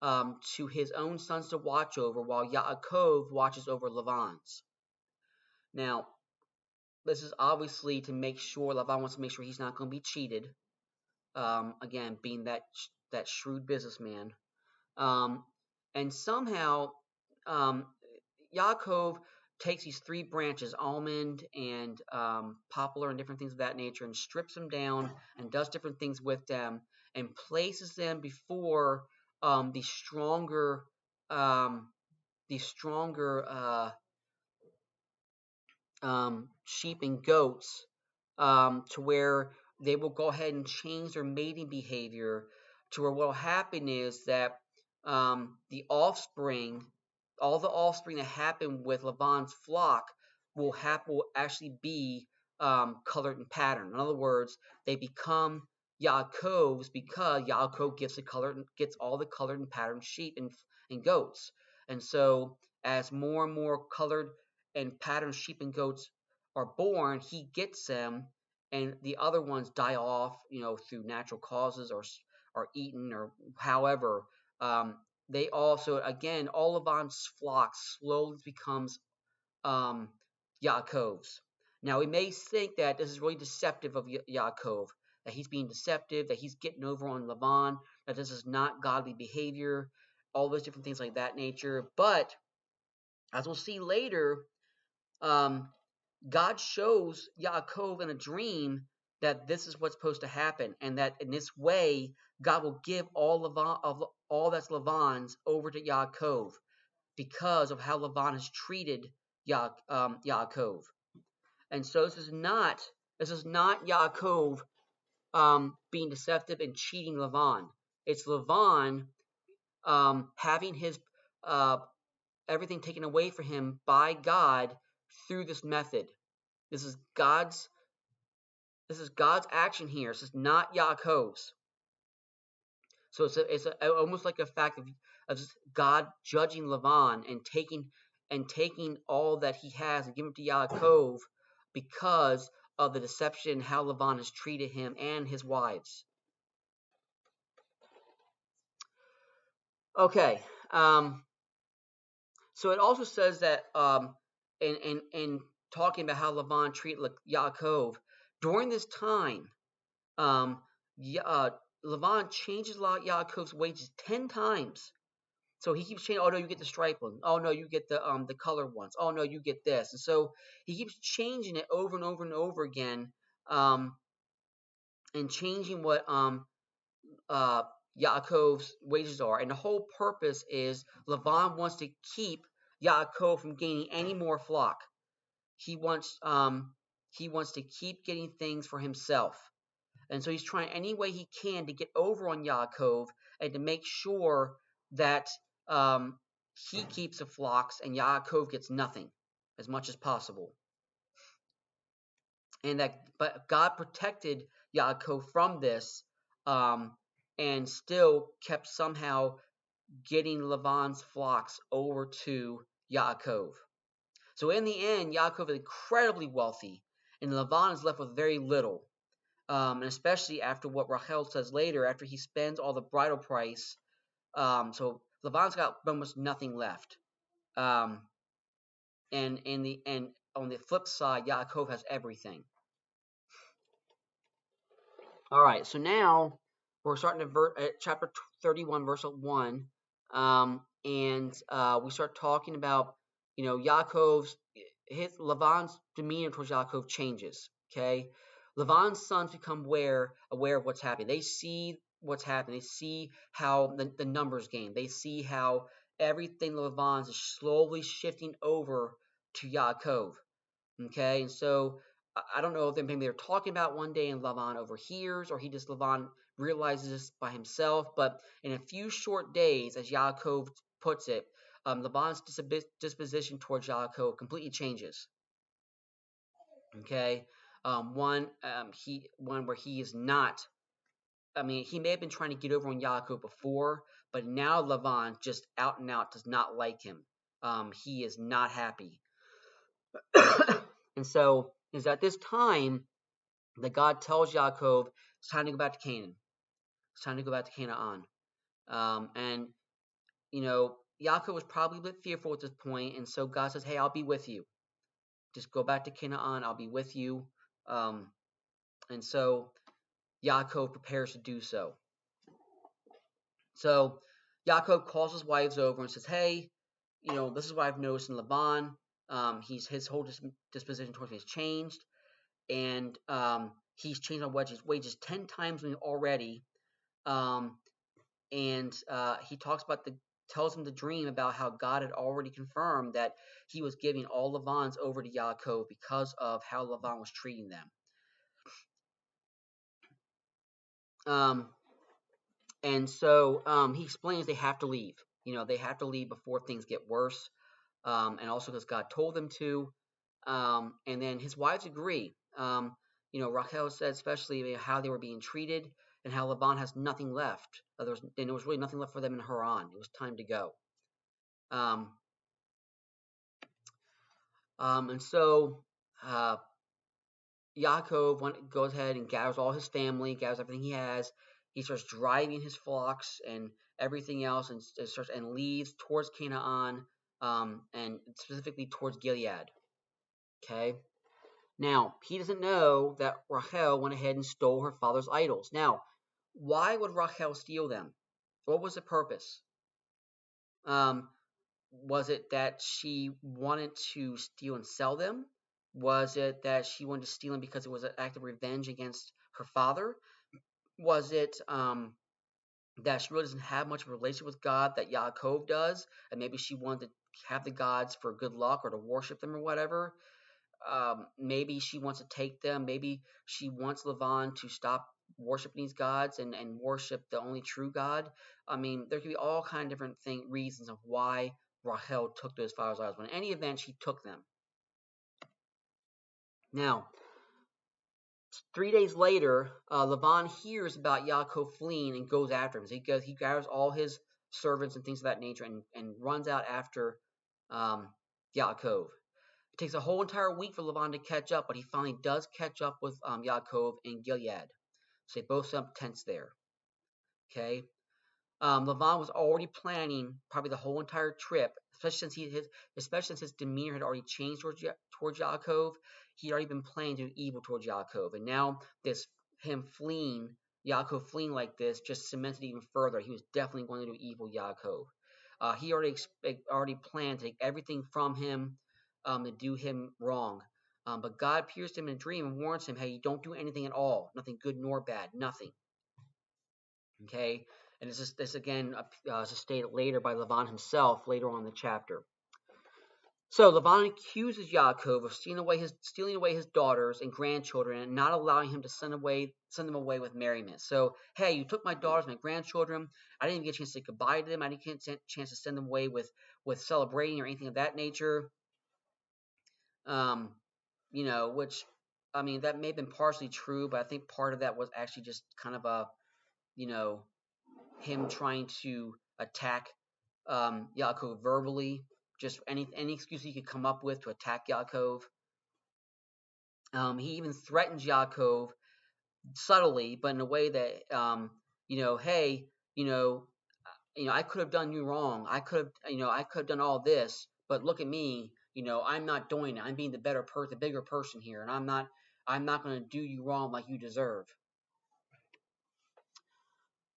to his own sons to watch over, while Yaakov watches over Lavan's. Now, this is obviously to make sure, Lavan wants to make sure he's not going to be cheated. Again, being that shrewd businessman. And somehow, Yaakov takes these three branches, almond and poplar and different things of that nature, and strips them down and does different things with them and places them before the stronger sheep and goats, to where they will go ahead and change their mating behavior, to where what will happen is that the offspring, all the offspring that happen with Lavan's flock will actually be colored and patterned. In other words, they become Yaakov's because Yaakov gets all the colored and patterned sheep and goats. And so as more and more colored and patterned sheep and goats are born, he gets them, and the other ones die off, through natural causes or eaten or however. They also, again, all of Laban's flock slowly becomes Yaakov's. Now, we may think that this is really deceptive of Yaakov, that he's being deceptive, that he's getting over on Laban, that this is not godly behavior, all those different things like that nature. But as we'll see later, um, God shows Yaakov in a dream that this is what's supposed to happen, and that in this way, God will give all that's Laban's over to Yaakov because of how Laban has treated Yaakov. And so this is not Yaakov being deceptive and cheating Laban. It's Laban having his everything taken away from him by God through this method. This is God's action here. This is not Yaakov's. So it's almost like a fact of God judging Laban and taking all that he has and giving it to Yaakov because of the deception, how Laban has treated him and his wives. Okay. So it also says that in talking about how Laban treated Yaakov during this time, um, Laban changes Yaakov's wages 10 times. So he keeps changing. Oh no, you get the striped one. Oh no, you get the color ones. Oh no, you get this. And so he keeps changing it over and over and over again, and changing what uh, Yaakov's wages are. And the whole purpose is Laban wants to keep Yaakov from gaining any more flock. He wants to keep getting things for himself. And so he's trying any way he can to get over on Yaakov and to make sure that he keeps the flocks and Yaakov gets nothing as much as possible. But God protected Yaakov from this, and still kept somehow getting Laban's flocks over to Yaakov. So in the end, Yaakov is incredibly wealthy, and Laban is left with very little. And especially after what Rachel says later, after he spends all the bridal price, so Laban's got almost nothing left. And on the flip side, Yaakov has everything. All right, so now we're starting at chapter 31, verse 1, and we start talking about, Laban's demeanor towards Yaakov changes. Okay, Laban's sons become aware of what's happening. They see what's happening. They see how the numbers game. They see how everything Laban's is slowly shifting over to Yaakov. Okay, and so I don't know if maybe they're talking about one day and Laban overhears, or Laban realizes this by himself. But in a few short days, as Yaakov puts it, Laban's disposition towards Yaakov completely changes. Okay, one where he is not. I mean, he may have been trying to get over on Yaakov before, but now Laban just out and out does not like him. He is not happy. And so is at this time that God tells Yaakov it's time to go back to Canaan. It's time to go back to Canaan. And Yaakov was probably a bit fearful at this point, and so God says, "Hey, I'll be with you. Just go back to Canaan. I'll be with you." And so Yaakov prepares to do so. So Yaakov calls his wives over and says, "Hey, this is what I've noticed in Laban. His whole disposition towards me has changed, and he's changed my wages 10 times already." And he tells him the dream about how God had already confirmed that he was giving all Laban's over to Yaakov because of how Laban was treating them. And so he explains they have to leave. They have to leave before things get worse, and also because God told them to. And then his wives agree. Rachel said especially how they were being treated and how Laban has nothing left. There was really nothing left for them in Haran. It was time to go. And so Yaakov goes ahead and gathers all his family, gathers everything he has. He starts driving his flocks and everything else, and leaves towards Canaan, and specifically towards Gilead. Okay. Now, he doesn't know that Rachel went ahead and stole her father's idols. Now, why would Rachel steal them? What was the purpose? Um, was it that she wanted to steal and sell them? Was it that she wanted to steal them because it was an act of revenge against her father? Was it that she really doesn't have much of a relationship with God that Yaakov does, and maybe she wanted to have the gods for good luck or to worship them or whatever? Maybe she wants to take them. Maybe she wants Lavan to stop worshiping these gods and worship the only true God. I mean, there could be all kind of different reasons of why Rachel took those father's idols. But in any event, she took them. Now, 3 days later, Lavan hears about Yaakov fleeing and goes after him. So he gathers all his servants and things of that nature and runs out after Yaakov. It takes a whole entire week for Lavan to catch up, but he finally does catch up with Yaakov in Gilead. So they both set up tents there. Okay. Lavan was already planning probably the whole entire trip, especially since his demeanor had already changed towards Yaakov. He'd already been planning to do evil towards Yaakov, and now Yaakov fleeing like this, just cemented even further. He was definitely going to do evil Yaakov. He already planned to take everything from him, to do him wrong. But God appears to him in a dream and warns him, "Hey, don't do anything at all, nothing good nor bad, nothing." Okay, and this again is stated later by Lavan himself later on in the chapter. So Lavan accuses Yaakov of stealing away his daughters and grandchildren and not allowing him to send them away with merriment. So, hey, you took my daughters, my grandchildren. I didn't even get a chance to say goodbye to them. I didn't get a chance to send them away with celebrating or anything of that nature. Which, I mean, that may have been partially true, but I think part of that was actually just kind of him trying to attack Yaakov verbally, just any excuse he could come up with to attack Yaakov. He even threatens Yaakov subtly, but in a way that, hey, I could have done you wrong. I could have done all this, but look at me. I'm not doing it. I'm being the bigger person here, and I'm not going to do you wrong like you deserve.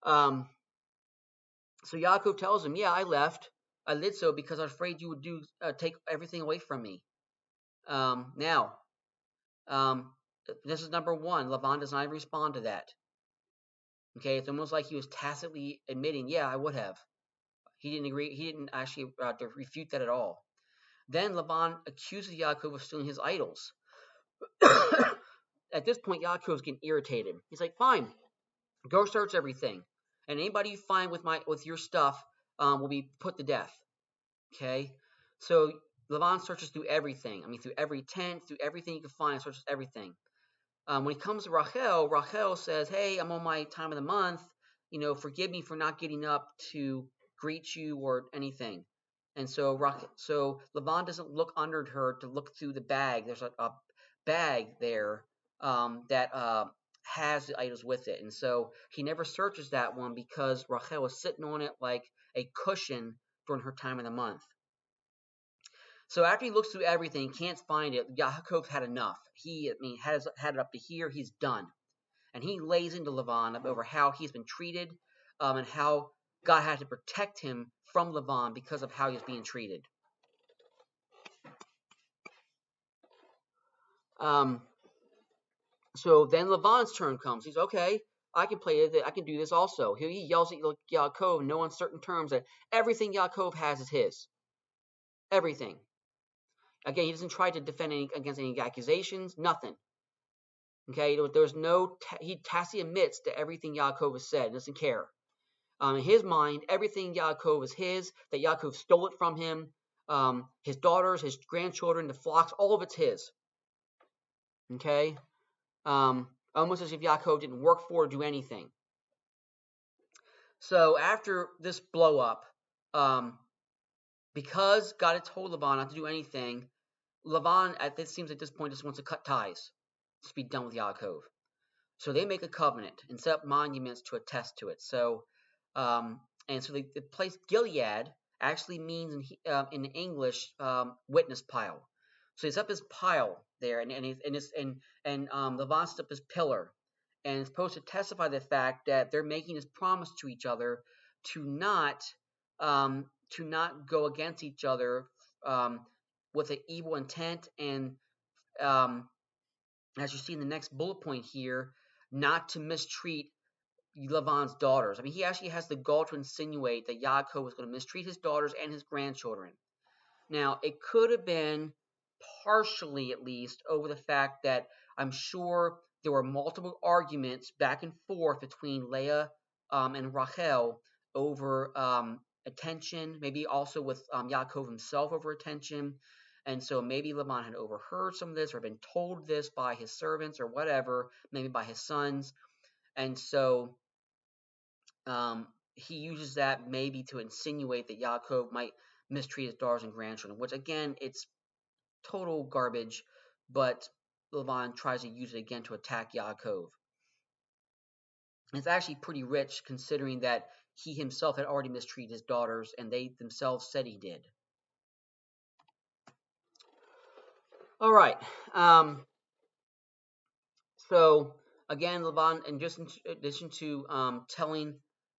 So Yaakov tells him, "Yeah, I left. I did so because I was afraid you would take everything away from me." Now, this is number one. Lavan does not respond to that. Okay, it's almost like he was tacitly admitting, "Yeah, I would have." He didn't agree. He didn't actually refute that at all. Then Lavan accuses Yaakov of stealing his idols. At this point, Yaakov's getting irritated. He's like, "Fine, go search everything, and anybody you find with your stuff will be put to death." Okay, so Lavan searches through everything. I mean, through every tent, through everything you can find, searches everything. When he comes to Rachel says, "Hey, I'm on my time of the month. Forgive me for not getting up to greet you or anything." And so Lavan doesn't look under her to look through the bag. There's a bag there that has the idols with it, and so he never searches that one because Rachel is sitting on it like a cushion during her time of the month. So after he looks through everything, can't find it, Yaakov's had enough. Has had it up to here. He's done, and he lays into Lavan over how he's been treated, and how God had to protect him from Lavan because of how he's being treated. So then Lavan's turn comes. He's okay. I can play it. I can do this also. He yells at Yaakov in no uncertain terms that everything Yaakov has is his. Everything. Again, he doesn't try to defend against any accusations. Nothing. Okay, there's no. He tacitly admits to everything Yaakov has said. Doesn't care. In his mind, everything Yaakov is his. That Yaakov stole it from him. His daughters, his grandchildren, the flocks, all of it's his. Okay, almost as if Yaakov didn't work for or do anything. So after this blow up, because God had told Lavan not to do anything, Lavan, it seems at this point, just wants to cut ties, just be done with Yaakov. So they make a covenant and set up monuments to attest to it. So, the place Gilead actually means in English witness pile. So they set up this pile there, and Laban sets up this pillar, and it's supposed to testify the fact that they're making this promise to each other to not go against each other um, with an evil intent, and um, as you see in the next bullet point here, not to mistreat Laban's daughters. I mean, he actually has the gall to insinuate that Yaakov was going to mistreat his daughters and his grandchildren. Now, it could have been partially, at least, over the fact that I'm sure there were multiple arguments back and forth between Leah and Rachel over attention, maybe also with Yaakov himself over attention. And so maybe Laban had overheard some of this or been told this by his servants or whatever, maybe by his sons. And so he uses that maybe to insinuate that Yaakov might mistreat his daughters and grandchildren, which again, it's total garbage, but Laban tries to use it again to attack Yaakov. It's actually pretty rich considering that he himself had already mistreated his daughters and they themselves said he did. All right. So again, Laban, in addition to telling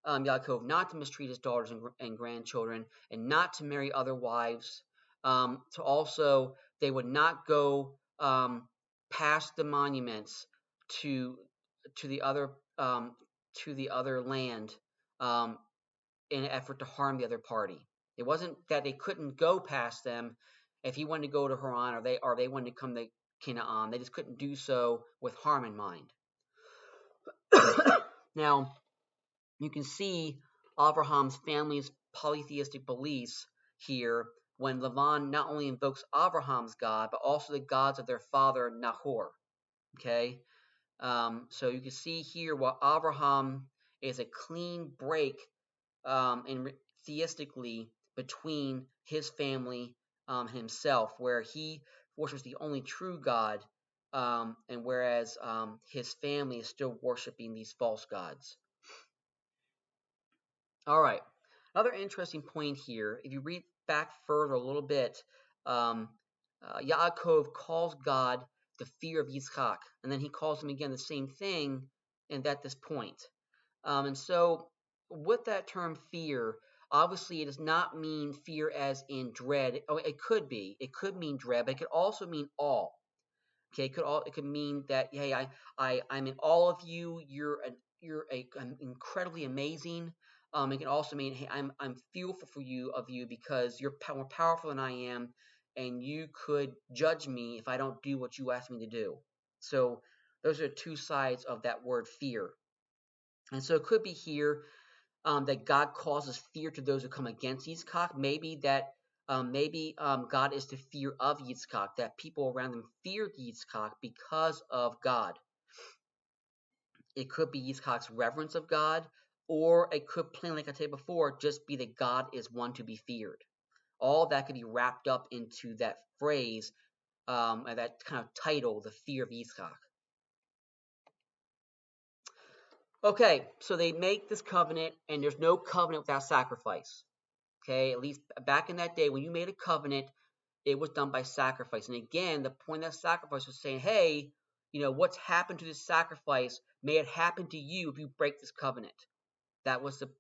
Yaakov not to mistreat his daughters and grandchildren and not to marry other wives, to also they would not go past the monuments to the other land in an effort to harm the other party. It wasn't that they couldn't go past them if he wanted to go to Haran or they wanted to come to Canaan. They just couldn't do so with harm in mind. Now, you can see Abraham's family's polytheistic beliefs here when Laban not only invokes Abraham's God, but also the gods of their father Nahor. Okay? So you can see here what Abraham is a clean break theistically between his family himself, where he worships the only true God, and whereas his family is still worshiping these false gods. All right. Another interesting point here, if you read back further a little bit, Yaakov calls God the fear of Yitzchak, and then he calls him again the same thing, and at this point. And so, with that term fear, obviously it does not mean fear as in dread. Oh, it could be. It could mean dread, but it could also mean awe. Okay, it could mean that hey, I'm in awe of you. You're incredibly amazing. It can also mean hey, I'm fearful of you because you're more powerful than I am, and you could judge me if I don't do what you ask me to do. So those are two sides of that word fear. And so it could be here that God causes fear to those who come against Yitzchak. Maybe God is the fear of Yitzchak, that people around them feared Yitzchak because of God. It could be Yitzchak's reverence of God, or it could plainly, like I said before, just be that God is one to be feared. All that could be wrapped up into that phrase, that kind of title, the fear of Yitzchak. Okay, so they make this covenant, and there's no covenant without sacrifice. Okay, at least back in that day, when you made a covenant, it was done by sacrifice. And again, the point of that sacrifice was saying, hey, what's happened to this sacrifice, may it happen to you if you break this covenant. That was the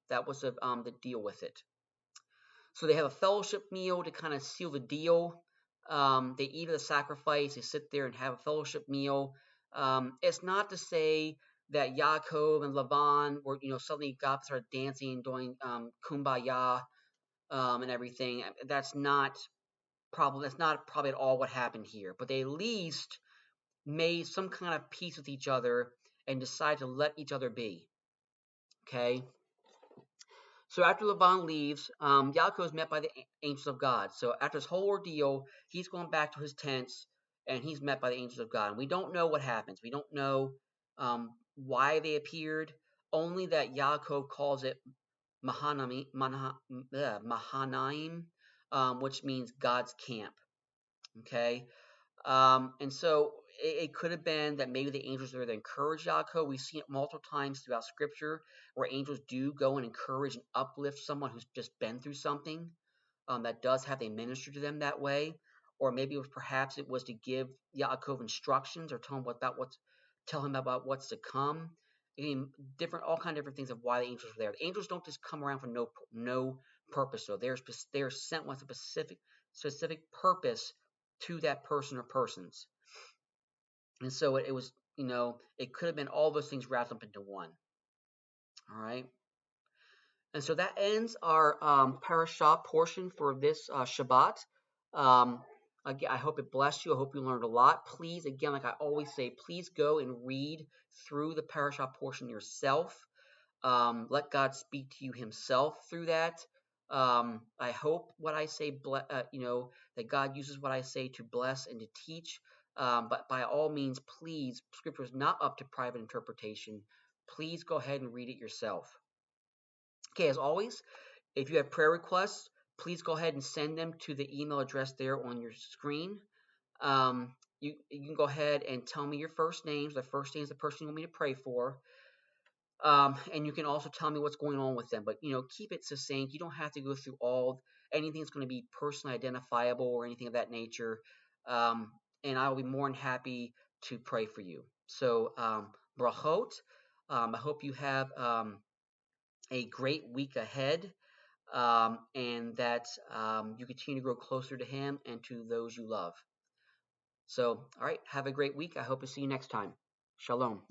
deal with it. So they have a fellowship meal to kind of seal the deal. They eat the sacrifice. They sit there and have a fellowship meal. It's not to say that Yaakov and Laban were, suddenly got started dancing and doing kumbaya and everything. That's not probably at all what happened here. But they at least made some kind of peace with each other and decided to let each other be. Okay. So after Laban leaves, Yaakov is met by the angels of God. So after this whole ordeal, he's going back to his tents, and he's met by the angels of God. And we don't know what happens. We don't know why they appeared, only that Yaakov calls it Mahanaim, which means God's camp. Okay? And so it could have been that maybe the angels are there to encourage Yaakov. We've seen it multiple times throughout Scripture where angels do go and encourage and uplift someone who's just been through something that does have a minister to them that way. or maybe perhaps it was to give Yaakov instructions or tell him about what's to come. I mean, all kind of different things of why the angels were there. The angels don't just come around for no purpose. So they're sent with a specific purpose to that person or persons. And so it was, it could have been all those things wrapped up into one. All right. And so that ends our Parashah portion for this Shabbat. Again, I hope it blessed you. I hope you learned a lot. Please, again, like I always say, please go and read through the Parashah portion yourself. Let God speak to you Himself through that. I hope what I say, that God uses what I say to bless and to teach. But by all means, please, Scripture is not up to private interpretation. Please go ahead and read it yourself. Okay, as always, if you have prayer requests, please go ahead and send them to the email address there on your screen. You can go ahead and tell me your first names. The first name is the person you want me to pray for. And you can also tell me what's going on with them. But, keep it succinct. You don't have to go through anything that's going to be personally identifiable or anything of that nature. And I will be more than happy to pray for you. So, brachot. I hope you have a great week ahead, and that you continue to grow closer to Him and to those you love. So, all right, have a great week. I hope to see you next time. Shalom.